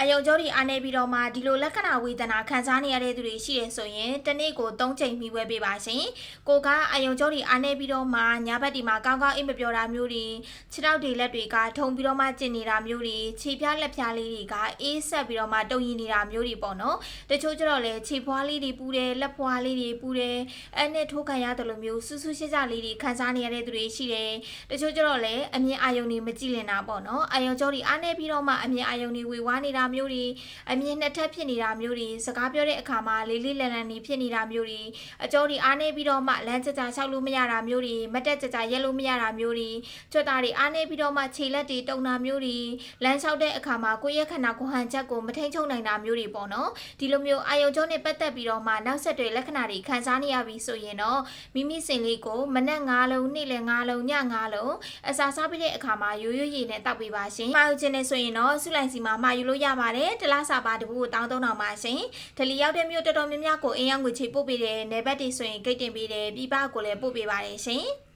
အယုံကြောတွေအားနေပြီးတော့မှဒီလိုလက္ခဏာဝေဒနာခံစားနေရတဲ့သူတွေရှိတယ်ဆိုရင်တနေ့ကို3ချိန်မိဝဲပေးပါရှင်။ကိုကအယုံကြောတွေအားနေပြီးတော့မှညဘက်ဒီမှာကောင်းကောင်းအိပ်မပြောတာမျိုးတွေခြေထောက်တွေလက်တွေကထုံပြီးတော့မှကျင်နေတာမျိုးတွေခြေပြားလက်ပြားလေးတွေကအေးဆက်ပြီးတော့မှတုံရင်နေတာမျိုးတွေပေါ့နော်။တချို့ကျတော့လေခြေဖွားလေးတွေပူတယ်လက်ဖွားလေးတွေပူတယ်အဲ့နဲ့ထိုးခံရတယ်လို့မျိုးဆူဆူရှစ်ရှစ်လေးတွေခံစားနေရတဲ့သူတွေရှိတယ်။တချို့ကျတော့လေအမြင်အာယုံတွေမကြည့်လင်တာပေါ့နော်။အယုံကြောတွေအားနေပြီးတော့မှအမြင်အာယုံတွေဝေဝါးနေတာမျိုးတွေအမြင်နှစ်ထပ်ဖြစ်နေတာမျိုးတွေစကားပြောတဲ့အခါမှာလေးလေးလန်လန်နေဖြစ်နေတာမျိုးတွေအကြောတွေအားနေပြီးတော့မှလမ်းကြကြလျှောက်လို့မရတာမျိုးတွေမတက်ကြကြရက်လို့မရတာမျိုးတွေကြွတာတွေအားနေပြီးတော့မှခြေလက်တွေတုံတာမျိုးတွေလမ်းလျှောက်တဲ့အခါမှာကိုယ့်ရဲ့ခန္ဓာကိုယ်ဟန်ချက်ကိုမထိန်ချုံနိုင်တာမျိုးတွေပေါ့နော်ဒီလိုမျိုးအာယုံကြောနဲ့ပတ်သက်ပြီးတော့မှနောက်ဆက်တွဲလက္ခဏာတွေခံစားနေရပြီဆိုရင်တော့မိမိစင်လေးကိုမနက်9လုံးနေ့လယ်9လုံးည9လုံးအစာစားပြီးတဲ့အခါမှာရိုးရိုးရည်နဲ့တောက်ပေးပါရှင်မှာယူခြင်းနဲ့ဆိုရင်တော့ဆုလိုက်စီမှာမှာယူလို့ရပါတယ်တလားစာပါတပူကို1300ပါရှင်ဒလီရောက်တဲ့မြို့တော်တော်များများကိုအင်းရောင်းငွေချေပို့ပေးတယ်နယ်ဘက်တွေဆိုရင်ဂိတ်တင်ပေးတယ်ပြပကိုလည်းပို့ပေးပါတယ်ရှင်